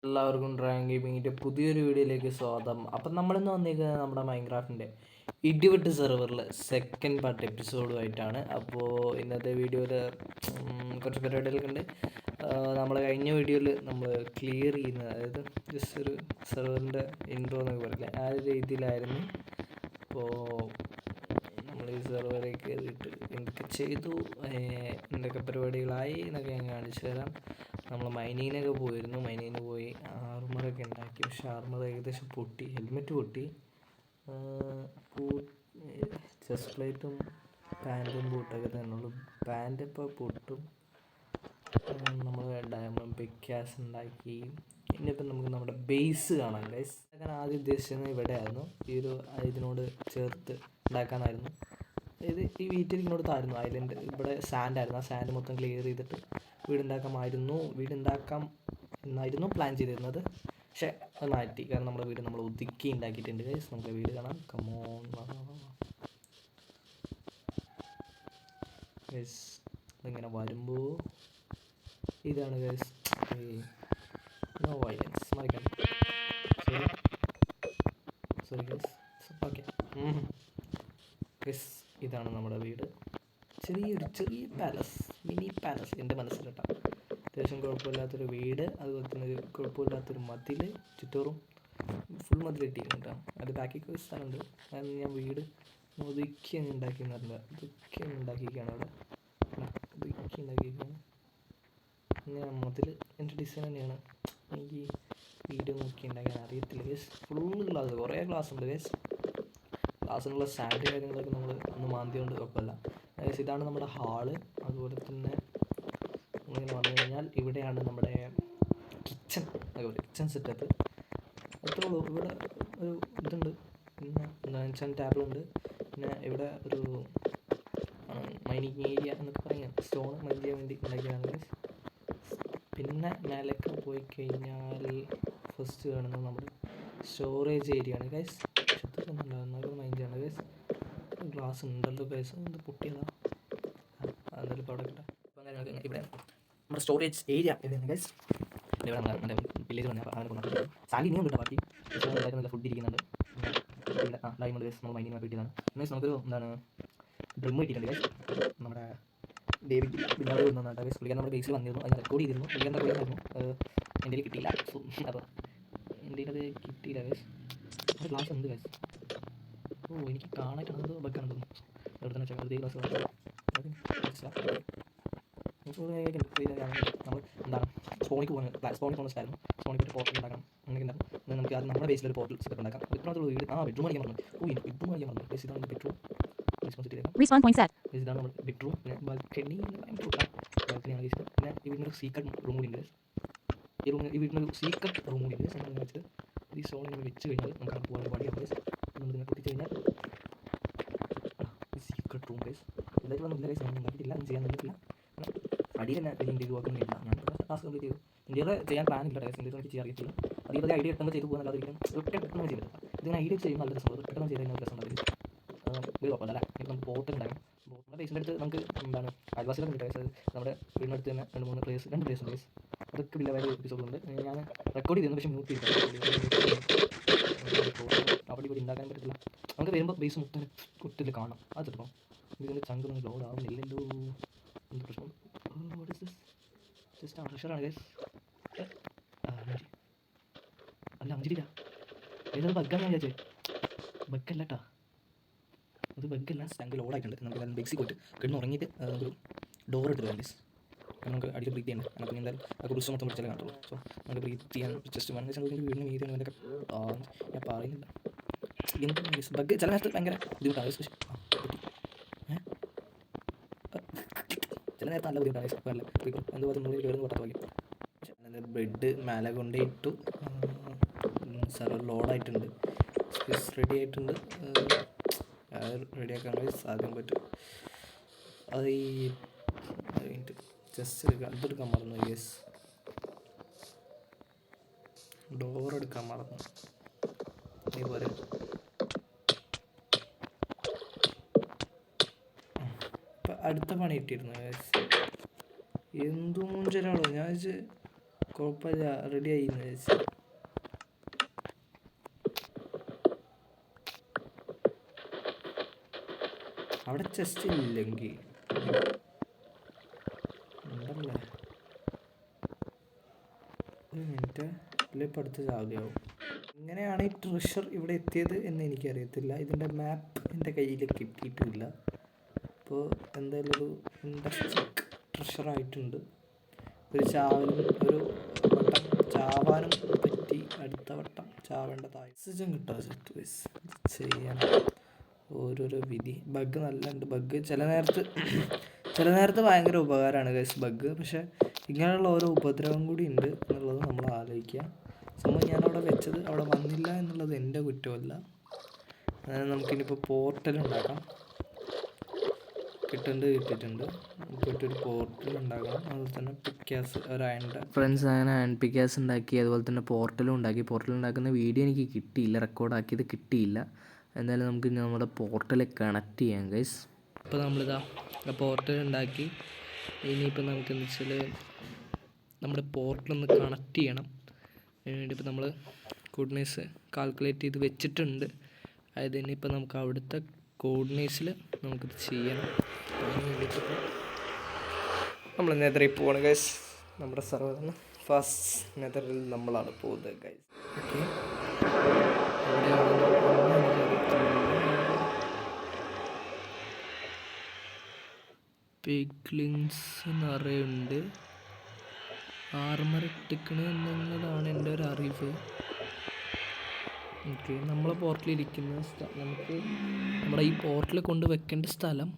എല്ലാവർക്കും ഡ്രാഗൺ ഗെയിമിങ്ങിൻ്റെ പുതിയൊരു വീഡിയോയിലേക്ക് സ്വാഗതം. അപ്പം നമ്മളിന്ന് വന്നിരിക്കുന്നത് നമ്മുടെ മൈൻക്രാഫ്റ്റിൻ്റെ ഇടിവെട്ട് സെർവറിൽ സെക്കൻഡ് പാർട്ട് എപ്പിസോഡുമായിട്ടാണ്. അപ്പോൾ ഇന്നത്തെ വീഡിയോയിൽ കുറച്ച് പരിപാടികളൊക്കെ ഉണ്ട്. നമ്മൾ കഴിഞ്ഞ വീഡിയോയിൽ നമ്മൾ ക്ലിയർ ചെയ്യുന്നത്, അതായത് ജസ്റ്റ് ഒരു സെർവറിൻ്റെ ഇൻട്രോ എന്നൊക്കെ പറയില്ലേ, ആ ഒരു രീതിയിലായിരുന്നു. അപ്പോൾ നമ്മൾ ഈ സെർവറിലേക്ക് കയറിയിട്ട് എന്തൊക്കെ ചെയ്തു, എന്തൊക്കെ പരിപാടികളായി എന്നൊക്കെ ഞാൻ കാണിച്ചു തരാം. നമ്മൾ മൈനിങ്ങിനൊക്കെ പോയിരുന്നു. മൈനിങ്ങിന് പോയി ആർമറൊക്കെ ഉണ്ടാക്കി. പക്ഷെ ആർമർ ഏകദേശം പൊട്ടി, ഹെൽമെറ്റ് പൊട്ടി. ചെസ്റ്റ് പ്ലേറ്റും പാൻറ്റും ബൂട്ടൊക്കെ തന്നെയുള്ളൂ. പാൻറ്റ് ഇപ്പോൾ പൊട്ടും. നമ്മൾ ഡയമണ്ട് പിക്കാസ് ഉണ്ടാക്കി. ഇനിയിപ്പം നമുക്ക് നമ്മുടെ ബേസ് കാണാം ഗൈസ്. ഞാൻ ആദ്യം ഉദ്ദേശിച്ചത് ഇവിടെ ആയിരുന്നു, ഈ ഒരു ഇതിനോട് ചേർത്ത് ഉണ്ടാക്കാനായിരുന്നു. ഇത് ഈ വീട്ടിലിനോട് താഴ്ന്നു ഐലൻഡ്, ഇവിടെ സാൻഡായിരുന്നു. ആ സാൻഡ് മൊത്തം ക്ലിയർ ചെയ്തിട്ട് വീടുണ്ടാക്കാം എന്നായിരുന്നു പ്ലാൻ ചെയ്തിരുന്നത്. പക്ഷേ അത് മാറ്റി, കാരണം നമ്മുടെ വീട് നമ്മൾ ഒതുക്കി ഉണ്ടാക്കിയിട്ടുണ്ട് ഗൈസ്. നമുക്ക് വീട് കാണാം. കമോൺ ഗൈസ്, ഇതിങ്ങനെ വരുമ്പോൾ ഇതാണ് ഗൈസ്. നോ വയലൻസ്, മറിക്കാൻ സോറി ഗൈസ്. ഓക്കെ ഗൈസ്, ഇതാണ് നമ്മുടെ വീട്. ചെറിയ പാലസ്, മിനി പാലസ് എൻ്റെ മനസ്സിലിട്ടാം. അത്യാവശ്യം കുഴപ്പമില്ലാത്തൊരു വീട്, അതുപോലെ തന്നെ ഒരു കുഴപ്പമില്ലാത്തൊരു മതിൽ, ചുറ്റോറും ഫുൾ മതിൽ കിട്ടിയിരുന്നു. അത് ബാക്കിക്ക് ഒരു സ്ഥലമുണ്ട്. അതാണ് ഞാൻ വീട് ഒതുക്കി ഉണ്ടാക്കിയെന്നറിയില്ല. ഇതൊക്കെ ഉണ്ടാക്കിയിരിക്കുകയാണ് അവിടെ, ഒതുക്കി ഉണ്ടാക്കിയിരിക്കുകയാണ്. അങ്ങനെ മതിൽ എൻ്റെ ഡിസൈൻ തന്നെയാണ്. എനിക്ക് വീഡിയോ നോക്കി ഉണ്ടാക്കാൻ അറിയത്തില്ല ഗേസ്. ഫുൾ ഗ്ലാസ്, കുറേ ഗ്ലാസ് ഉണ്ട് ഗേസ്. ഗ്ലാസ്സിനുള്ള സ്റ്റാൻഡ് കാര്യങ്ങളൊക്കെ നമ്മൾ ഒന്ന് മാന്തിയോണ്ട് കുഴപ്പമില്ല. ഇതാണ് നമ്മുടെ ഹാള്. അതുപോലെ തന്നെ നമ്മളിങ്ങനെ വന്നു കഴിഞ്ഞാൽ ഇവിടെയാണ് നമ്മുടെ കിച്ചൺ. അതുപോലെ കിച്ചൺ സെറ്റപ്പ് അത്രേ ഉള്ളൂ. ഇവിടെ ഒരു ഇതുണ്ട്, പിന്നെ കിച്ചൺ ടേബിളുണ്ട്. പിന്നെ ഇവിടെ ഒരു മൈനിങ് ഏരിയ എന്നൊക്കെ പറയാം, സ്റ്റോൺ മൈൻ ചെയ്യാൻ വേണ്ടി ഉണ്ടാക്കിയതാണ്. പിന്നെ മേലേക്ക് പോയി കഴിഞ്ഞാൽ ഫസ്റ്റ് കാണുന്നത് നമ്മുടെ സ്റ്റോറേജ് ഏരിയ ആണ് ഗൈസ്. ഉണ്ടാകുന്ന മൈൻഡ് ചെയ്യണം ഗൈസ്. ഗ്ലാസ് ഉണ്ടല്ലോ ഗൈസ്, എന്ത് പൊട്ടിയതാ, അതെന്തായാലും ഇപ്പോൾ അവിടെ കിട്ടാം. അപ്പോൾ അങ്ങനെ ഇവിടെ നമ്മുടെ സ്റ്റോറേജ് ഏരിയ ഇതാണ് ഗൈസ്. ഇവിടെ നമ്മുടെ വില്ലേജ് വന്നാൽ അങ്ങനെ കൊണ്ടുവന്നു സാലി ഇനിയും കിട്ടാം. ബാക്കി നല്ല ഫുഡ് ഇരിക്കുന്നുണ്ട്. ഇവിടെ ഡയമണ്ട് ഗൈസ് നമ്മൾ മൈനിങ് കിട്ടിയതാണ്. മീൻസ് നമുക്കൊരു എന്താണ് ഡ്രിം കിട്ടിയിട്ടുണ്ട് ഗൈസ്. നമ്മുടെ ഡേവിഡ് ബിന്നാട് വന്നതാണ് ഗൈസ്. പുള്ളിക്കാൻ നമ്മുടെ ബേസിൽ വന്നിരുന്നു, അതിന് റെക്കോർഡ് ചെയ്തിരുന്നു. പുള്ളിക്കാൻ റെക്കോർഡ് എൻ്റെ കയ്യിൽ കിട്ടിയില്ല. സോ അപ്പോൾ എൻ്റെ അത് കിട്ടിയില്ല ഗൈസ്. ഒരു ഗ്ലാസ് ഉണ്ട് ഗൈസ്. ഓ, എനിക്ക് കാണാനായിട്ട് ബഗ്ഗാണ് തോന്നുന്നു. ഇവിടെ തന്നെ വെച്ചാൽ ഗ്ലാസ് നമ്മൾ എന്താണ് സ്പോണിക്ക് പോകുന്ന സ്ഥലം. സ്പോണിൽ പോയിട്ട് പോർട്ടൽ ഉണ്ടാക്കണം. അങ്ങനെ ഉണ്ടാകും. നമുക്ക് അത് നമ്മുടെ ബേസിലൊരു പോർട്ടൽ സെറ്റപ്പ് ഉണ്ടാക്കാം. ഇത്രയുള്ള വീട് ബെഡ്റൂം അടിക്കാൻ പറഞ്ഞു. ബെഡ്റൂം അടിക്കാൻ പറഞ്ഞു. ബേസ് ഇതാണ് ബെഡ്റൂം. ഇതാണ് നമ്മുടെ ബെഡ്റൂം. പിന്നെ ബാൽക്കണി ബാൽക്കണിയാണ് ഗൈസ്. പിന്നെ ഈ വീടിനൊരു സീക്രട്ട് റൂം കൂടി ഉണ്ട്. ഈ വീടിനൊരു സീക്രട്ട് റൂം കൂടി ഉണ്ട്. നമ്മൾ വെച്ചിട്ട് ഈ സോൺ ഇങ്ങനെ വെച്ച് കഴിഞ്ഞാൽ നമുക്ക് അവിടെ പോകാൻ പാടിയാണ് ഗൈസ്. നമ്മളിങ്ങനെ പൊട്ടിച്ച് കഴിഞ്ഞാൽ സീക്രട്ട് റൂം ഗൈസ്. എന്തായാലും ഒന്നും ഇല്ല ഗൈസ്, ഞാൻ ഉണ്ടാക്കിയിട്ടില്ല, ചെയ്യാൻ പറ്റില്ല. അടിയിൽ തന്നെ ഇതിൻ്റെ ഇതുവാക്കുന്നില്ല. ഞാൻ ടാസ്ക് കംപ്ലീറ്റ് ചെയ്തു. ഇന്ത്യയിൽ ചെയ്യാൻ പ്ലാൻ ഇല്ല ഗൈസ്. ഇന്ത്യയിൽ എനിക്ക് ചെയ്യാൻ അറിയത്തില്ല. അതേപോലെ ഐഡിയ എടുക്കുമ്പോൾ ചെയ്തു പോകുന്നല്ലാതെ ഒരിക്കലും പെട്ടെന്ന് ചെയ്തില്ല. ഇതിങ്ങനെ ഐഡിയ ചെയ്യുമ്പോൾ നല്ല രസമുള്ളത്, പെട്ടെന്ന് ചെയ്ത് കഴിഞ്ഞാൽ രസം ഉണ്ടാവില്ല. ഇത് കുഴപ്പമില്ല അല്ലേ. ഇപ്പം നമുക്ക് പോർട്ട് ഉണ്ടാകും. നമ്മുടെ ബേസിൻ്റെ അടുത്ത് നമുക്ക് എന്താണ് അയൽവാസികളൊക്കെ ഉണ്ട് ഗൈസ്. നമ്മുടെ വീടിനടുത്ത് തന്നെ 2 പ്ലേസ് ഉണ്ട് ഗൈസ്. അതൊക്കെ വലിയ വേറെ എപ്പിസോഡുണ്ട്. ഞാൻ റെക്കോർഡ് ചെയ്തിരുന്നു, പക്ഷേ മ്യൂട്ട് ചെയ്തില്ല. അവിടെ ഇവിടെ ഉണ്ടാക്കാൻ പറ്റത്തില്ല. നമുക്ക് വരുമ്പോൾ ബേസ് മുട്ടിൽ കാണാം. അത് ചിലപ്പോൾ ഇതിൻ്റെ ചങ്കൊന്നും ലോഡ് ആവുന്നില്ലല്ലോ, എന്ത് പ്രശ്നം. What is this? ജസ്റ്റ് പ്രഷറാണ് ഗൈസ്. അല്ല അഞ്ചില്ല, ഏതത് ബഗ്ഗാണ് ഞാൻ വിചാരിച്ചത്. ബഗ്ഗല്ല കേട്ടോ, അത് ബഗ്ഗല്ല. ചങ്ക് ലോഡായിട്ടുണ്ട്. നമുക്ക് ബേസിൽ പോയിട്ട് കിടന്ന് ഉറങ്ങിയിട്ട് ഒരു ഡോർ എടുത്ത് വരാം ഗൈസ്. നമുക്ക് അടിയിൽ ബ്രീത്ത് ചെയ്യണം. നമുക്ക് എന്തായാലും ആ കുറിച്ച് മൊത്തം പിടിച്ചാലേ കാണുള്ളൂ. സോ നമുക്ക് ബ്രീത്ത് ചെയ്യാൻ ജസ്റ്റ് വൺ വെച്ചാൽ വീടിന് മീതിയാണ് എൻ്റെ ഞാൻ പറയുന്നില്ല. എന്ത് ബഗ് ചില നേരത്ത് ഭയങ്കര ബുദ്ധിമുട്ടാണ്. ചില നേരത്തെ നല്ല ബുദ്ധിമുട്ടാണ്. അപ്പോൾ അല്ല എന്തുപോലെ നമ്മൾ കയറുന്ന പൊട്ടാത്ത പോലെ. പക്ഷേ ബ്രെഡ് മേലെ കൊണ്ടേ ഇട്ടു. സെർവർ ലോഡായിട്ടുണ്ട്. സ്പേസ് റെഡി ആയിട്ടുണ്ട്. റെഡിയാക്കാൻ സാധ്യം പറ്റും. അത് ഈ ജസ്റ്റ് അതെടുക്കാൻ മറന്നു യെസ്, ഡോർ എടുക്കാൻ മറന്നു. ഇതുപോലെ ഇപ്പം അടുത്ത പണി കിട്ടിയിരുന്നു യെസ്. എന്തു മൂഞ്ചലാണോ ഞാൻ കുഴപ്പമില്ല, റെഡി ആയി ചേച്ചി. അവിടെ ചെസ്റ്റ് ഇല്ലെങ്കിൽ ഉണ്ടല്ലേ. ഒരു മിനിറ്റ്, അല്ലെ ഇപ്പം അടുത്ത് ചാവുകയാവും. എങ്ങനെയാണ് ഈ ട്രഷർ ഇവിടെ എത്തിയത് എന്ന് എനിക്കറിയത്തില്ല. ഇതിൻ്റെ മാപ്പ് എൻ്റെ കയ്യിൽ കിട്ടിയിട്ടില്ല. അപ്പോൾ എന്തായാലും ഒരു ഇൻട്രസ്റ്റിംഗ് ട്രഷറായിട്ടുണ്ട്. ഒരു ചാവലും ഒരു വട്ടം ചാവാനും പറ്റി, അടുത്ത വട്ടം ചാവേണ്ടതായി ഓക്സിജൻ കിട്ടാൻ ചെയ്യണം. ഓരോരോ വിധി. ബഗ് നല്ല ഉണ്ട്. ബഗ് ചില നേരത്ത് ഭയങ്കര ഉപകാരമാണ് ഗൈസ് ബഗ്. പക്ഷേ ഇങ്ങനെയുള്ള ഓരോ ഉപദ്രവം കൂടി ഉണ്ട് എന്നുള്ളത് നമ്മൾ ആലോചിക്കുക. സംഭവം ഞാനവിടെ വെച്ചത് അവിടെ വന്നില്ല എന്നുള്ളത് എൻ്റെ കുറ്റമല്ല. അതായത് നമുക്കിനിപ്പോൾ പോർട്ടൽ ഉണ്ടാക്കാം. കിട്ടിയിട്ടുണ്ട്. നമുക്കൊരു പോർട്ടൽ ഉണ്ടാക്കണം. അതുപോലെ തന്നെ പിക്കാസ്, ഒരു ഫ്രണ്ട്സ് അങ്ങനെ അയൺ പിക്കാസ് ഉണ്ടാക്കി. അതുപോലെ തന്നെ പോർട്ടലും ഉണ്ടാക്കി. പോർട്ടൽ ഉണ്ടാക്കുന്ന വീഡിയോ എനിക്ക് കിട്ടിയില്ല, റെക്കോർഡാക്കിയത് കിട്ടിയില്ല. എന്തായാലും നമുക്ക് നമ്മുടെ പോർട്ടൽ കണക്ട് ചെയ്യാം ഗൈസ്. ഇപ്പോൾ നമ്മളിതാ പോർട്ടൽ ഉണ്ടാക്കി. ഇനിയിപ്പോൾ നമുക്ക് എന്താ വെച്ചാൽ നമ്മുടെ പോർട്ടലൊന്ന് കണക്ട് ചെയ്യണം. അതിന് വേണ്ടി ഇപ്പോൾ നമ്മൾ കോർഡിനേറ്റ്സ് കാൽക്കുലേറ്റ് ചെയ്ത് വെച്ചിട്ടുണ്ട്. അതായത് ഇനിയിപ്പോൾ നമുക്ക് അവിടുത്തെ കോർഡിനേറ്റ്സിൽ നമുക്കിത് ചെയ്യണം. അതിന് വേണ്ടിയിട്ട് നമ്മൾ നെതറിൽ പോവാണ് ഗൈസ്. നമ്മുടെ സർവറിന് ഫസ്റ്റ് നെതറിൽ നമ്മളാണ് പോകുന്നത് ഗൈസ്. ഓക്കെ, പിഗ്ലിങ്സ് നിറയുണ്ട്. ആർമർ ഇട്ടിക്കണ് എന്നുള്ളതാണ് എൻ്റെ ഒരു അറിവ്. ഓക്കെ, നമ്മളെ പോർട്ടലിരിക്കുന്ന നമുക്ക് നമ്മുടെ ഈ പോർട്ടൽ കൊണ്ട് വെക്കേണ്ട സ്ഥലം,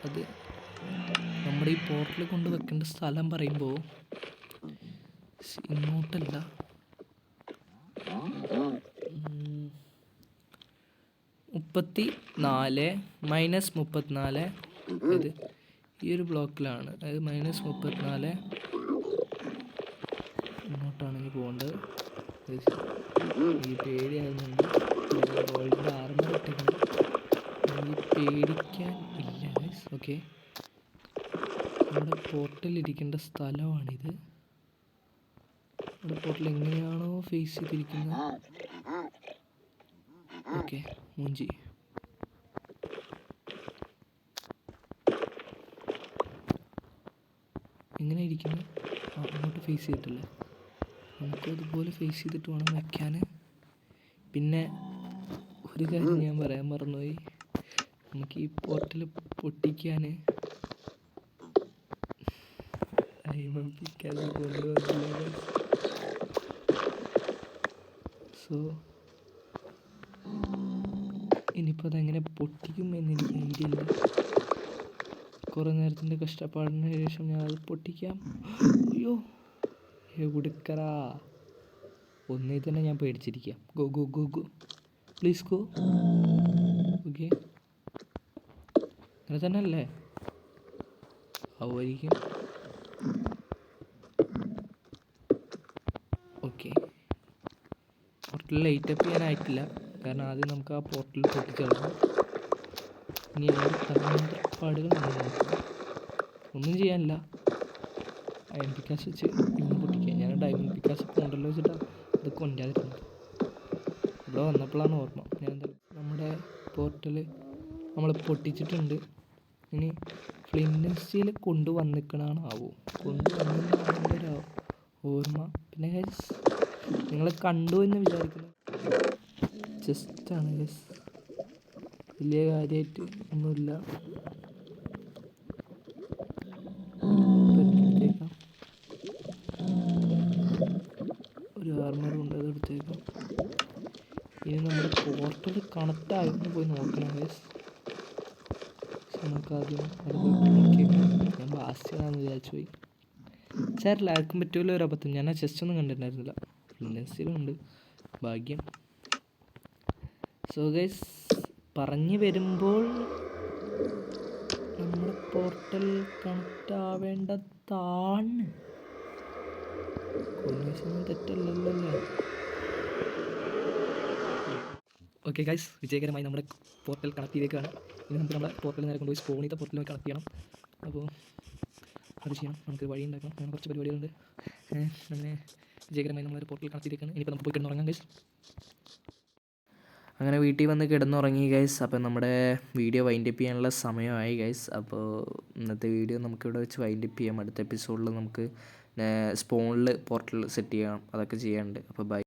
അത് നമ്മുടെ ഈ പോർട്ടൽ കൊണ്ട് വെക്കേണ്ട സ്ഥലം പറയുമ്പോൾ ഇങ്ങോട്ടല്ല, -34 ഇത് ഈ ഒരു ബ്ലോക്കിലാണ്. അതായത് -34 ഇങ്ങോട്ടാണെങ്കിൽ പോകേണ്ടത്. ഈ പേടിയാകുന്നുണ്ട്. ഗോൾഡിൻ്റെ ആർമർ ഇട്ടിട്ടുണ്ട്. ഈ പേടിക്കാൻ ഇല്ല ഗൈസ്. ഓക്കെ, നമ്മുടെ പോർട്ടലിരിക്കേണ്ട സ്ഥലമാണിത്. നമ്മുടെ പോർട്ടൽ എങ്ങനെയാണോ ഫേസ് ചെയ്തിരിക്കുന്നത്. ഓക്കെ, മൂഞ്ചി. എങ്ങനെ ഇരിക്കുന്നത്? അങ്ങോട്ട് ഫേസ് ചെയ്തിട്ടല്ലേ? നമുക്ക് അതുപോലെ ഫേസ് ചെയ്തിട്ട് വേണം വയ്ക്കാൻ. പിന്നെ ഒരു കാര്യം ഞാൻ പറയാൻ മറന്നുപോയി. നമുക്ക് ഈ പോർട്ടൽ പൊട്ടിക്കാൻ കൊണ്ടുവന്നില്ല. സോ ഇനിയിപ്പോൾ അതെങ്ങനെ പൊട്ടിക്കും എന്നെനിക്ക് ഐഡിയ ഇല്ല. കുറേ നേരത്തിൻ്റെ കഷ്ടപ്പാടിന് ശേഷം ഞാൻ അത് പൊട്ടിക്കാം. അയ്യോ എവിടുക്കറാ, ഒന്നേ തന്നെ ഞാൻ പേടിച്ചിരിക്കാം. Go go go go, please go. Okay, അങ്ങനെ തന്നെ അല്ലേ ആവുമായിരിക്കും. ഓക്കെ, പോർട്ടൽ ലൈറ്റ് അപ്പ് ചെയ്യാനായിട്ടില്ല. കാരണം ആദ്യം നമുക്ക് ആ പോർട്ടൽ പൊട്ടിച്ചെടുക്കാം. ഇനി അതിൻ്റെ തന്ത്രപ്പാടുകൾ നമ്മൾ നോക്കാം. ഒന്നും ചെയ്യാനില്ല, അയൺ പിക്കാസ് വെച്ച് ഇന്ന് പൊട്ടിക്കുക. ഞാൻ ഡയമണ്ട് പിക്കാസ് പോകണ്ടല്ലോ വെച്ചിട്ടാണ് അത് കൊണ്ടാതിരുന്നത്. ഇവിടെ വന്നപ്പോഴാണ് ഓർമ്മ. ഞാൻ എന്തായാലും നമ്മുടെ പോർട്ടൽ നമ്മൾ പൊട്ടിച്ചിട്ടുണ്ട്. ഇനി ഫ്ലിന്റ് സ്റ്റീൽ കൊണ്ടുവന്നിക്കണാണ് കൊണ്ടുവന്നതാണ് എൻ്റെ ഒരു ഓർമ്മ. പിന്നെ നിങ്ങൾ കണ്ടു എന്ന് വിചാരിക്കുന്നു. ജസ്റ്റാണ് ഗസ്, വലിയ കാര്യമായിട്ട് ഒന്നുമില്ല. എടുത്തേക്കാം, ഒരു ആർമറും ഉണ്ട്, അത് എടുത്തേക്കാം. ഇനി നമ്മുടെ പോർട്ടൽ കണക്റ്റ് ആയിരുന്നു പോയി നോക്കണം ഗസ്. നമുക്കാദ്യം അത് പോയി നോക്കിയേക്കാം. ഞാൻ ബാസ്റ്റിയാണെന്ന് വിചാരിച്ചു പോയി. സാറില്ല, ആർക്കും പറ്റുമല്ലോ ഒരു അബദ്ധം. ഞാൻ ആ ചെസ്റ്റ് ഒന്നും കണ്ടിട്ടുണ്ടായിരുന്നില്ല. ഫ്ലിൻസിലുണ്ട്, ഭാഗ്യം. സോ ഗൈസ്, പറഞ്ഞു വരുമ്പോൾ നമ്മുടെ പോർട്ടൽ കണക്റ്റ് ആവേണ്ടതാണ്. തെറ്റല്ലല്ലോ അല്ലേ? ഓക്കെ ഗൈസ്, വിജയകരമായി നമ്മുടെ പോർട്ടൽ കണക്ട് ചെയ്തേക്കാണ്. ഇനി നമുക്ക് നമ്മുടെ പോർട്ടൽ നേരെ കൊണ്ടുപോയി സ്പോണിത്തെ പോർട്ടൽ കണക്ട് ചെയ്യണം. അപ്പോൾ അത് ചെയ്യണം, നമുക്ക് വഴി ഉണ്ടാക്കണം, അങ്ങനെ കുറച്ച് പരിപാടികളുണ്ട്. അങ്ങനെ വിജയകരമായി നമ്മളൊരു പോർട്ടൽ കണക്റ്റിയിരിക്കുകയാണ്. ഇനിയിപ്പോൾ നമുക്ക് പോയി കിടന്നുറങ്ങാം ഗൈസ്. അങ്ങനെ വീട്ടിൽ വന്ന് കിടന്നുറങ്ങി ഗൈസ്. അപ്പോൾ നമ്മുടെ വീഡിയോ വൈൻഡപ്പ് ചെയ്യാനുള്ള സമയമായി ഗൈസ്. അപ്പോൾ ഇന്നത്തെ വീഡിയോ നമുക്കിവിടെ വെച്ച് വൈൻഡപ്പ് ചെയ്യാം. അടുത്ത എപ്പിസോഡിൽ നമുക്ക് സ്പോണിൽ പോർട്ടൽ സെറ്റ് ചെയ്യണം, അതൊക്കെ ചെയ്യാനുണ്ട്. അപ്പോൾ ബൈ.